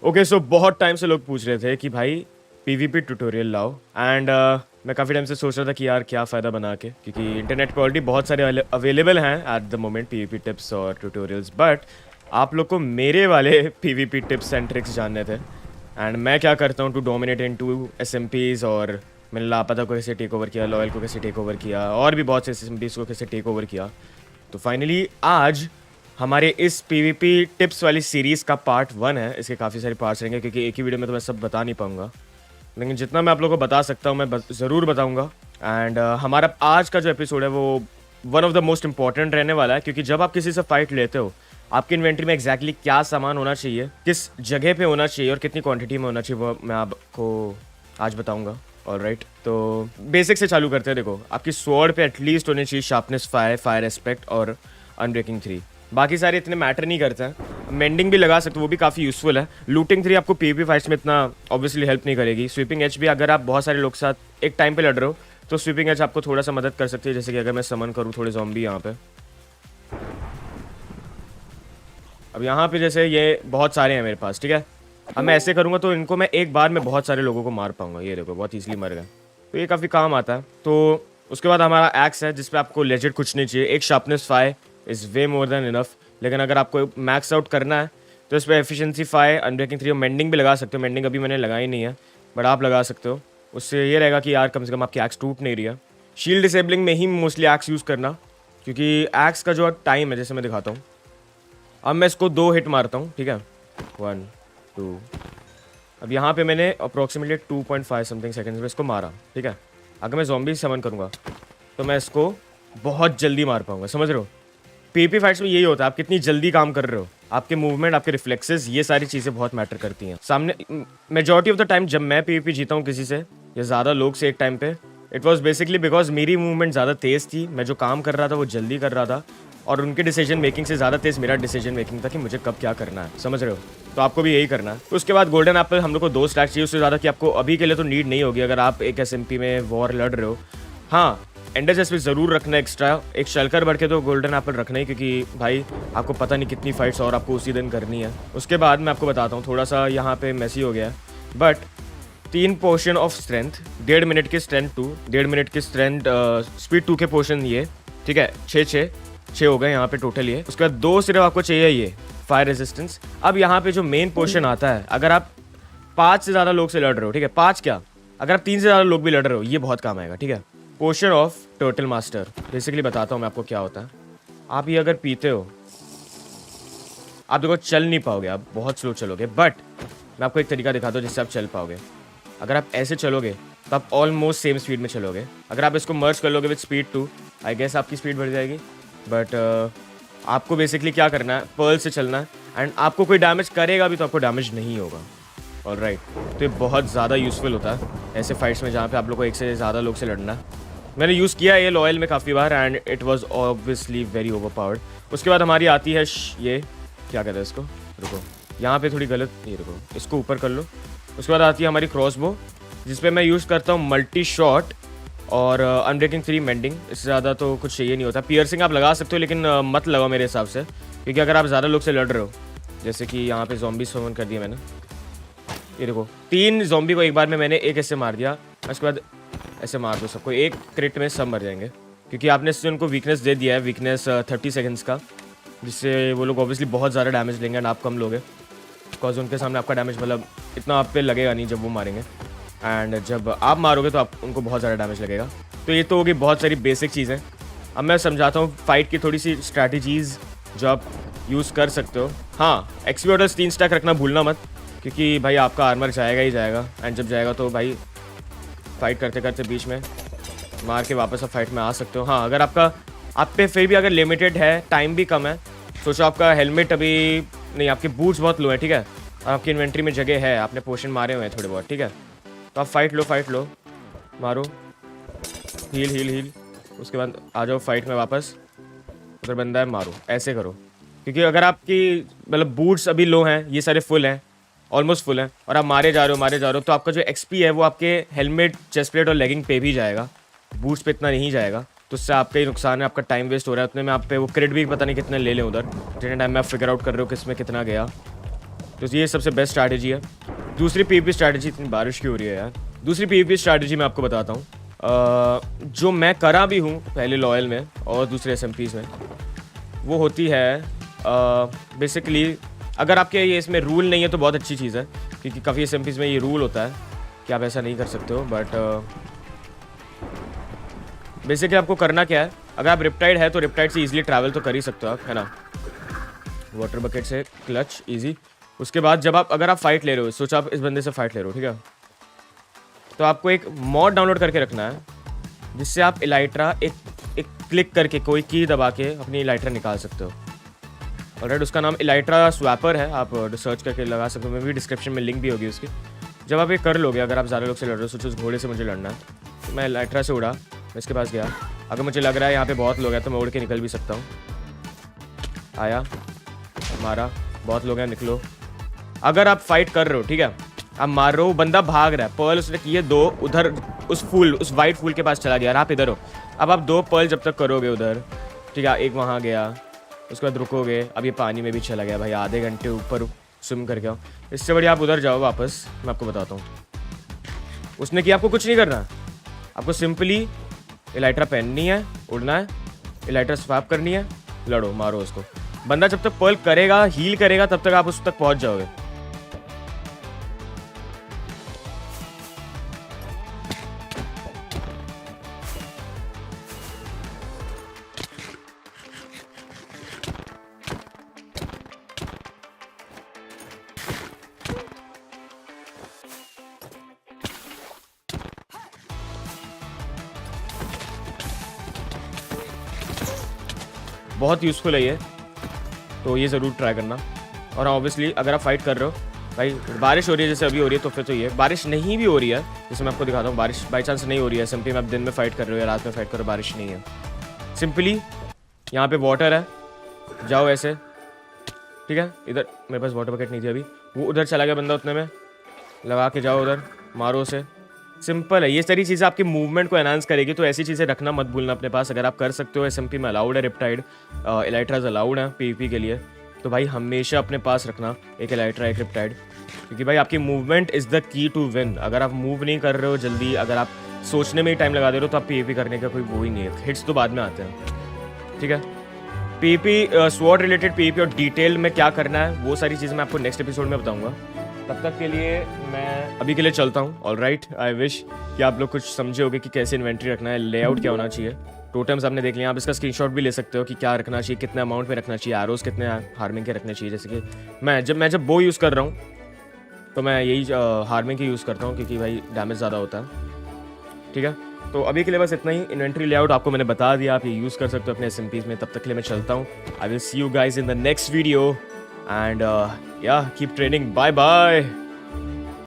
Okay so बहुत time से लोग पूछ रहे थे कि भाई पीवीपी ट्यूटोरियल लाओ एंड मैं काफ़ी टाइम से सोच रहा था कि यार क्या फ़ायदा बना के, क्योंकि इंटरनेट पर ऑलरेडी बहुत सारे अवेलेबल हैं at the moment PVP tips और ट्यूटोरियल्स, बट आप लोग को मेरे वाले पीवीपी टिप्स एंड ट्रिक्स जानने थे एंड मैं क्या करता हूँ टू डोमिनेट इन टू एसएमपीज़, और मैंने लापता को कैसे टेक ओवर किया, लॉयल को कैसे टेक ओवर किया, और भी बहुत से एसएमपीज़ को कैसे टेक ओवर किया। तो फाइनली आज हमारे इस पीवीपी टिप्स वाली सीरीज़ का पार्ट 1 है। इसके काफ़ी सारे पार्ट्स रहेंगे क्योंकि एक ही वीडियो में तो मैं सब बता नहीं पाऊंगा, लेकिन जितना मैं आप लोगों को बता सकता हूँ मैं ज़रूर बताऊंगा। एंड हमारा आज का जो एपिसोड है वो one of the most important रहने वाला है, क्योंकि जब आप किसी से फाइट लेते हो आपकी इन्वेंट्री में एग्जैक्टली क्या सामान होना चाहिए, किस जगह पे होना चाहिए और कितनी क्वांटिटी में होना चाहिए, वो मैं आपको आज बताऊंगा। ऑलराइट, तो बेसिक से चालू करते हैं। देखो, आपकी स्वॉर्ड पे एटलीस्ट होनी चाहिए शार्पनेस 5, फायर एस्पेक्ट और अनब्रेकिंग 3। बाकी सारे इतने मैटर नहीं करते हैं। मेंडिंग भी लगा सकते हो, वो भी काफ़ी यूजफुल है। लूटिंग 3 आपको पीवीपी फाइट्स में इतना ऑब्वियसली हेल्प नहीं करेगी। स्वीपिंग एच भी अगर आप बहुत सारे लोग के साथ एक टाइम पे लड़ रहे हो तो स्वीपिंग एच आपको थोड़ा सा मदद कर सकती है। जैसे कि अगर मैं समन करूँ थोड़े ज़ॉम्बी यहाँ पे, अब यहाँ पे जैसे ये बहुत सारे हैं मेरे पास, ठीक है। अब मैं ऐसे करूँगा तो इनको मैं एक बार में बहुत सारे लोगों को मार पाऊंगा। ये देखो, बहुत ईजिली मर गए, तो ये काफ़ी काम आता है। तो उसके बाद हमारा एक्स है जिसपे आपको लेजेंड कुछ नहीं चाहिए। एक sharpness 5 is way more than enough, लेकिन अगर आपको मैक्स आउट करना है तो इस पर एफिशिएंसी 5, अनब्रेकिंग 3 और मेंडिंग भी लगा सकते हो। मेंडिंग अभी मैंने लगाई नहीं है, बट आप लगा सकते हो। उससे ये रहेगा कि यार कम से कम आपकी एक्स टूट नहीं रही है। शील्ड डिसेबलिंग में ही मोस्टली एक्स यूज़ करना, क्योंकि एक्स का जो टाइम है, जैसे मैं दिखाता हूँ। अब मैं इसको 2 हिट मारता हूँ, ठीक है, 1 2। अब यहाँ पे मैंने अप्रोक्सीमेटली 2.5 समथिंग सेकेंड्स में इसको मारा, ठीक है। अगर मैं ज़ॉम्बी समन करूँगा तो मैं इसको बहुत जल्दी मार पाऊंगा, समझ रहे हो। पीवीपी फाइट्स में यही होता है, आप कितनी जल्दी काम कर रहे हो, आपके मूवमेंट, आपके रिफ्लेक्सेस, ये सारी चीज़ें बहुत मैटर करती हैं। सामने मेजॉरिटी ऑफ द टाइम जब मैं पीवीपी जीता हूँ किसी से या ज़्यादा लोग से एक टाइम पे, इट वॉज बेसिकली बिकॉज मेरी मूवमेंट ज़्यादा तेज़ थी। मैं जो काम कर रहा था वो जल्दी कर रहा था, और उनके डिसीजन मेकिंग से ज़्यादा तेज़ मेरा डिसीजन मेकिंग था कि मुझे कब क्या करना है, समझ रहे हो। तो आपको भी यही करना है। तो उसके बाद गोल्डन एप्पल हम लोग को 2 स्टैक चाहिए, उससे ज़्यादा कि आपको अभी के लिए तो नीड नहीं होगी अगर आप एक एसएमपी में वॉर लड़ रहे हो। हाँ, एंडर जैसे ज़रूर रखना एक्स्ट्रा, एक शल्कर बढ़ के तो गोल्डन एप्पल रखना ही, क्योंकि भाई आपको पता नहीं कितनी फाइट्स और आपको उसी दिन करनी है। उसके बाद मैं आपको बताता हूँ, थोड़ा सा यहाँ पे मैसी हो गया है, but 3 portion of strength, 1.5 minute के स्ट्रेंथ 2, 1.5 मिनट के स्ट्रेंथ स्पीड 2 के पोर्शन ये, ठीक है। 6 हो गए यहाँ पे टोटल ये। उसके बाद 2 सिर्फ आपको चाहिए ये फायर रेजिस्टेंस। अब यहाँ पे जो मेन पोर्शन आता है, अगर आप 5 से ज़्यादा लोग से लड़ रहे हो, ठीक है, 5 क्या, अगर आप 3 से ज़्यादा लोग भी लड़ रहे हो, ये बहुत काम आएगा, ठीक है। Portion of turtle master, basically बताता हूँ मैं आपको क्या होता है। आप ये अगर पीते हो, आप देखो चल नहीं पाओगे, आप बहुत स्लो चलोगे, बट मैं आपको एक तरीका दिखाता हूँ जिससे आप चल पाओगे। अगर आप ऐसे चलोगे तो आप ऑलमोस्ट सेम स्पीड में चलोगे। अगर आप इसको मर्ज कर लोगे विद स्पीड 2, आई गेस आपकी स्पीड बढ़ जाएगी, बट आपको बेसिकली क्या करना है, पर्ल से चलना है, एंड आपको कोई डैमेज करेगा भी तो आपको डैमेज नहीं होगा। ऑलराइट, तो ये बहुत ज़्यादा यूज़फुल होता है ऐसे फाइट्स में जहाँ पे आप लोग को एक से ज़्यादा लोग से लड़ना है। मैंने यूज़ किया है ये लॉयल में काफ़ी बार and it was obviously very overpowered. उसके बाद हमारी आती है ये क्या कहते हैं इसको, रुको यहाँ पे थोड़ी गलत, ये रुको, इसको ऊपर कर लो। उसके बाद आती है हमारी क्रॉसबो, जिस पे मैं यूज़ करता हूँ मल्टी शॉट और अनब्रेकिंग 3 मेंडिंग। इससे ज़्यादा तो कुछ चाहिए नहीं होता। पियर्सिंग आप लगा सकते हो, लेकिन मत लगाओ मेरे हिसाब से, क्योंकि अगर आप ज़्यादा लोग से लड़ रहे हो, जैसे कि यहाँ पे ज़ॉम्बी समन कर दिया मैंने, ये देखो 3 ज़ॉम्बी को एक बार में मैंने एक ऐसे मार दिया। उसके बाद ऐसे मार दो सबको, एक क्रिट में सब मर जाएंगे, क्योंकि आपने इससे उनको वीकनेस दे दिया है, वीकनेस 30 सेकेंड्स का, जिससे वो लोग ऑब्वियसली बहुत ज़्यादा डैमेज लेंगे एंड आप कम लोगे, बिकॉज उनके सामने आपका डैमेज मतलब इतना आप पे लगेगा नहीं जब वो मारेंगे, एंड जब आप मारोगे तो आप उनको बहुत ज़्यादा डैमेज लगेगा। तो ये तो होगी बहुत सारी बेसिक चीज़ें। अब मैं समझाता हूँ फाइट की थोड़ी सी स्ट्रैटेजीज़ जो आप यूज़ कर सकते हो। हाँ, एक्सपी ऑर्डर्स 3 स्टैक रखना भूलना मत, क्योंकि भाई आपका आर्मर जाएगा ही जाएगा, एंड जब जाएगा तो भाई फाइट करते करते बीच में मार के वापस आप फाइट में आ सकते हो। हाँ, अगर आपका आप पे फिर भी अगर लिमिटेड है, टाइम भी कम है, सोचो आपका हेलमेट अभी नहीं, आपके बूट्स बहुत लो है, ठीक है, और आपकी इन्वेंट्री में जगह है, आपने पोशन मारे हुए हैं थोड़े बहुत, ठीक है, तो आप फाइट लो, मारो, हील, उसके बाद आ जाओ फाइट में वापस, उधर बंदा है, मारो, ऐसे करो। क्योंकि अगर आपकी मतलब बूट्स अभी लो हैं, ये सारे फुल हैं, ऑलमोस्ट फुल हैं, और आप मारे जा रहे हो, तो आपका जो एक्सपी है वो आपके हेलमेट, चेस्ट प्लेट और लेगिंग पे भी जाएगा, बूट्स पे इतना नहीं जाएगा। तो उससे आपका ही नुकसान है, आपका टाइम वेस्ट हो रहा है। उतने में आप पे वो क्रेडिट भी पता नहीं कितने ले लें उधर, जितने टाइम में आप फिगर आउट कर रहे हो किस में कितना गया। तो ये सबसे बेस्ट स्ट्रैटेजी है। दूसरी पीवीपी स्ट्रैटेजी, इतनी बारिश क्यों हो रही है यार। दूसरी पीवीपी स्ट्रैटेजी मैं आपको बताता हूँ, जो मैं करा भी हूँ पहले लॉयल में और दूसरे एसएमपीज़ में, वो होती है बेसिकली, अगर आपके ये इसमें रूल नहीं है तो बहुत अच्छी चीज़ है, क्योंकि काफ़ी एसएमपीज़ में ये रूल होता है कि आप ऐसा नहीं कर सकते हो। बट बेसिकली आपको करना क्या है, अगर आप रिप्टाइड है तो रिप्टाइड से इजीली ट्रैवल तो कर ही सकते हो आप, है ना। वाटर बकेट से क्लच इजी। उसके बाद जब आप, अगर आप फाइट ले रहे हो, सोचो आप इस बंदे से फाइट ले रहे हो, ठीक है, तो आपको एक मॉड डाउनलोड करके रखना है जिससे आप इलाइट्रा एक क्लिक करके कोई की दबा के अपनी इलाइट्रा निकाल सकते हो। ऑलराइट, उसका नाम इलाइट्रा स्वैपर है, आप सर्च करके लगा सकते हो, मैं भी डिस्क्रिप्शन में लिंक भी होगी उसकी। जब आप ये कर लोगे, अगर आप ज़्यादा लोग से लड़ रहे हो, सोचो उस घोड़े से मुझे लड़ना है, तो मैं इलाइट्रा से उड़ा, मैं इसके पास गया, अगर मुझे लग रहा है यहाँ पे बहुत लोग हैं तो मैं उड़ के निकल भी सकता हूँ। आया, मारा, बहुत लोग हैं, निकलो। अगर आप फाइट कर रहे हो, ठीक है, आप मार रहे हो, बंदा भाग रहा है, पर्ल उसने किए 2 उधर, उस वाइट फूल के पास चला गया, आप इधर हो, अब आप 2 पर्ल जब तक करोगे उधर, ठीक है, एक वहाँ गया, उसके बाद रुकोगे, अब ये पानी में भी चला गया भाई, आधे घंटे ऊपर स्विम करके आओ, इससे बढ़िया आप उधर जाओ वापस। मैं आपको बताता हूँ उसने किया, आपको कुछ नहीं करना, आपको सिंपली इलाइट्रा पहननी है, उड़ना है, इलाइट्रा स्वैप करनी है, लड़ो, मारो उसको। बंदा जब तक पर्ल करेगा, हील करेगा, तब तक आप उस तक पहुंच जाओगे। बहुत यूज़फुल है ये, तो ये ज़रूर ट्राई करना। और ऑब्वियसली अगर आप फाइट कर रहे हो, भाई बारिश हो रही है जैसे अभी हो रही है, तो फिर तो ये बारिश नहीं भी हो रही है, जैसे मैं आपको दिखाता हूँ, बारिश बाई चांस नहीं हो रही है, सिंपली में आप दिन में फाइट कर रहे हो या रात में फाइट कर रहे हो, बारिश नहीं है, सिंपली यहाँ पे वाटर है, जाओ ऐसे, ठीक है, इधर मेरे पास वाटर बकेट नहीं थी अभी, वो उधर चला गया बंदा, उतने में लगा के जाओ उधर, मारो उसे। सिंपल है, ये सारी चीज़ें आपकी मूवमेंट को एनहांस करेगी, तो ऐसी चीज़ें रखना मत भूलना अपने पास। अगर आप कर सकते हो, एसएमपी में अलाउड है, रिप्टाइड इलाइट्राज अलाउड है पीवीपी के लिए, तो भाई हमेशा अपने पास रखना एक इलाइट्रा, एक रिप्टाइड, क्योंकि भाई आपकी movement is the key to win. अगर आप मूव नहीं कर रहे हो जल्दी, अगर आप सोचने में ही टाइम लगा दे रहे हो, तो आप पीवीपी करने का कोई वो ही नहीं है, हिट्स तो बाद में आते हैं, ठीक है। पीवीपी स्वॉर्ड रिलेटेड पीवीपी और डिटेल में क्या करना है, वो सारी चीज़ें मैं आपको नेक्स्ट एपिसोड में बताऊंगा। तब तक के लिए मैं अभी के लिए चलता हूँ। ऑलराइट, आई विश कि आप लोग कुछ समझे होगे कि कैसे इन्वेंट्री रखना है, लेआउट क्या होना चाहिए। टोटम्स आपने देख लिया, आप इसका स्क्रीनशॉट भी ले सकते हो कि क्या रखना चाहिए, कितने अमाउंट में रखना चाहिए, एरोस कितने हार्मिंग के रखने चाहिए। जैसे कि मैं जब वो यूज़ कर रहा हूँ तो मैं यही हार्मिंग की यूज़ करता हूँ, क्योंकि भाई डैमेज ज़्यादा होता है, ठीक है। तो अभी के लिए बस इतना ही। इन्वेंट्री लेआउट आपको मैंने बता दिया, आप ये यूज़ कर सकते हो अपने एसएमपीज़ में। तब तक के लिए मैं चलता हूँ। I will see you guys in the next video and yeah keep training. Bye bye.